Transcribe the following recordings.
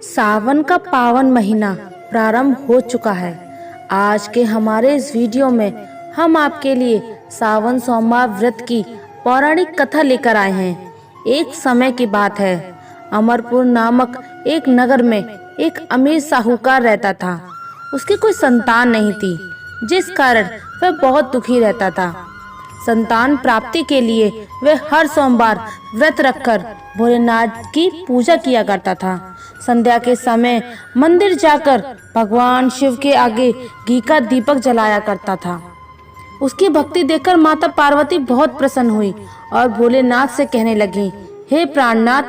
सावन का पावन महीना प्रारंभ हो चुका है। आज के हमारे इस वीडियो में हम आपके लिए सावन सोमवार व्रत की पौराणिक कथा लेकर आए हैं। एक समय की बात है, अमरपुर नामक एक नगर में एक अमीर साहूकार रहता था। उसकी कोई संतान नहीं थी, जिस कारण वह बहुत दुखी रहता था। संतान प्राप्ति के लिए वह हर सोमवार व्रत रखकर भोलेनाथ की पूजा किया करता था। संध्या के समय मंदिर जाकर भगवान शिव के आगे घी का दीपक जलाया करता था। उसकी भक्ति देखकर माता पार्वती बहुत प्रसन्न हुई और भोलेनाथ से कहने लगी, हे प्राणनाथ,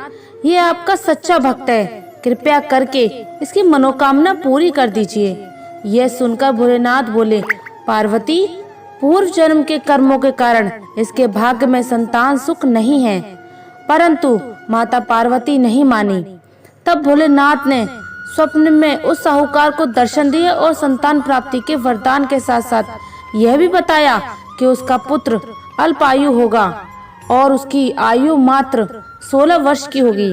ये आपका सच्चा भक्त है, कृपया करके इसकी मनोकामना पूरी कर दीजिए। यह सुनकर भोलेनाथ बोले, पार्वती, पूर्व जन्म के कर्मों के कारण इसके भाग्य में संतान सुख नहीं है। परंतु माता पार्वती नहीं मानी। तब भोलेनाथ ने स्वप्न में उस साहूकार को दर्शन दिए और संतान प्राप्ति के वरदान के साथ साथ यह भी बताया कि उसका पुत्र अल्पायु होगा और उसकी आयु मात्र 16 वर्ष की होगी।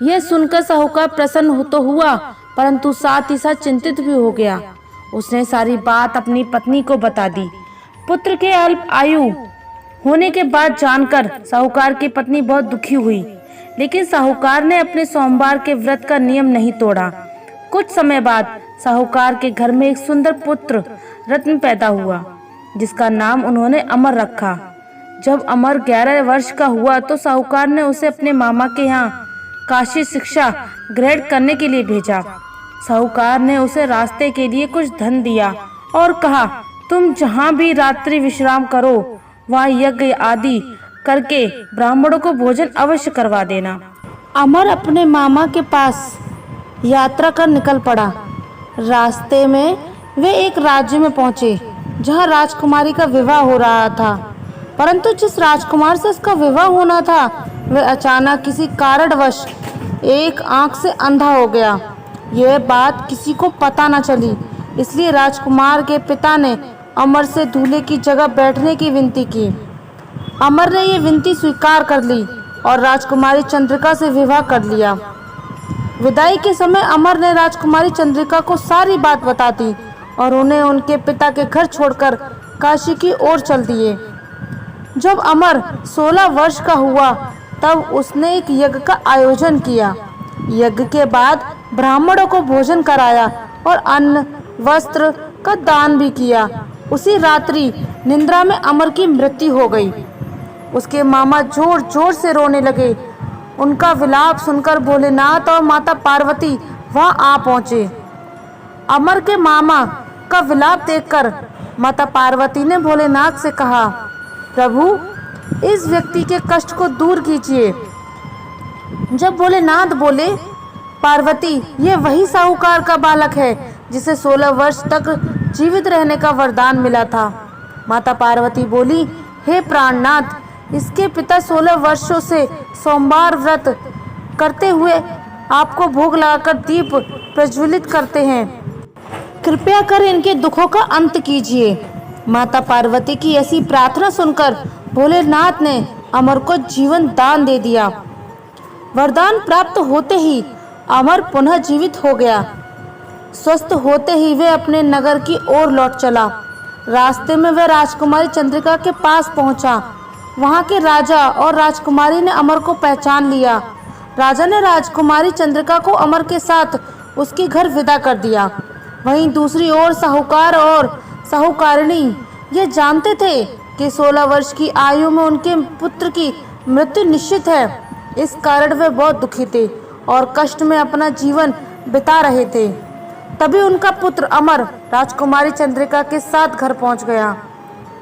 यह सुनकर साहूकार प्रसन्न तो हुआ, परंतु साथ ही साथ चिंतित भी हो गया। उसने सारी बात अपनी पत्नी को बता दी। पुत्र के अल्प आयु होने के बाद जानकर साहूकार की पत्नी बहुत दुखी हुई, लेकिन साहूकार ने अपने सोमवार के व्रत का नियम नहीं तोड़ा। कुछ समय बाद साहूकार के घर में एक सुंदर पुत्र रत्न पैदा हुआ, जिसका नाम उन्होंने अमर रखा। जब अमर 11 वर्ष का हुआ तो साहूकार ने उसे अपने मामा के यहाँ काशी शिक्षा ग्रहण करने के लिए भेजा। साहूकार ने उसे रास्ते के लिए कुछ धन दिया और कहा, तुम जहाँ भी रात्रि विश्राम करो, वहाँ यज्ञ आदि करके ब्राह्मणों को भोजन अवश्य करवा देना। अमर अपने मामा के पास यात्रा कर निकल पड़ा। रास्ते में वे एक राज्य में पहुंचे, जहां राजकुमारी का विवाह हो रहा था। परंतु जिस राजकुमार से उसका विवाह होना था, वह अचानक किसी कारणवश एक आंख से अंधा हो गया। यह बात किसी को पता न चली, इसलिए राजकुमार के पिता ने अमर से दूल्हे की जगह बैठने की विनती की। अमर ने ये विनती स्वीकार कर ली और राजकुमारी चंद्रिका से विवाह कर लिया। विदाई के समय अमर ने राजकुमारी चंद्रिका को सारी बात बता दी और उन्हें उनके पिता के घर छोड़कर काशी की ओर चल दिए। जब अमर 16 वर्ष का हुआ तब उसने एक यज्ञ का आयोजन किया। यज्ञ के बाद ब्राह्मणों को भोजन कराया और अन्न वस्त्र का दान भी किया। उसी रात्रि निद्रा में अमर की मृत्यु हो गई। उसके मामा जोर जोर से रोने लगे। उनका विलाप सुनकर भोलेनाथ और माता पार्वती वहां आ पहुंचे। अमर के मामा का विलाप देखकर माता पार्वती ने भोलेनाथ से कहा, प्रभु, इस व्यक्ति के कष्ट को दूर कीजिए। जब भोलेनाथ बोले, पार्वती, ये वही साहूकार का बालक है जिसे 16 वर्ष तक जीवित रहने का वरदान मिला था। माता पार्वती बोली, हे प्राणनाथ, इसके पिता 16 वर्षों से सोमवार व्रत करते हुए आपको भोग लगाकर दीप प्रज्वलित करते हैं। कृपया कर इनके दुखों का अंत कीजिए। माता पार्वती की ऐसी प्रार्थना सुनकर भोलेनाथ ने अमर को जीवन दान दे दिया। वरदान प्राप्त होते ही अमर पुनः जीवित हो गया। स्वस्थ होते ही वह अपने नगर की ओर लौट चला। रास्ते में वह राजकुमारी चंद्रिका के पास पहुंचा। वहां के राजा और राजकुमारी ने अमर को पहचान लिया। राजा ने राजकुमारी चंद्रिका को अमर के साथ उसके घर विदा कर दिया। वहीं दूसरी ओर साहूकार और साहूकारिणी ये जानते थे कि 16 वर्ष की आयु में उनके पुत्र की मृत्यु निश्चित है। इस कारण वे बहुत दुखी थे और कष्ट में अपना जीवन बिता रहे थे। तभी उनका पुत्र अमर राजकुमारी चंद्रिका के साथ घर पहुंच गया।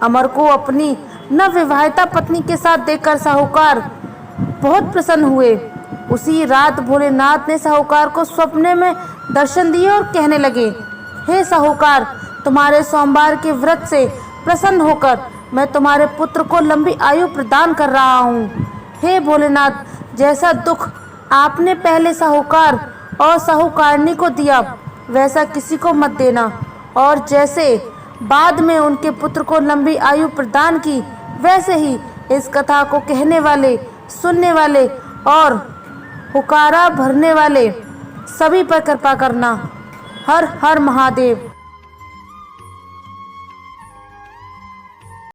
अमर को अपनी नवविवाहिता पत्नी के साथ देखकर साहूकार बहुत प्रसन्न हुए। उसी रात भोलेनाथ ने साहूकार को सपने में दर्शन दिए और कहने लगे, हे साहूकार, तुम्हारे सोमवार के व्रत से प्रसन्न होकर मैं तुम्हारे पुत्र को लंबी आयु प्रदान कर रहा हूँ। हे भोलेनाथ, जैसा दुख आपने पहले साहूकार और साहूकारनी को दिया, वैसा किसी को मत देना, और जैसे बाद में उनके पुत्र को लंबी आयु प्रदान की, वैसे ही इस कथा को कहने वाले, सुनने वाले और हुकारा भरने वाले सभी पर कृपा करना। हर हर महादेव।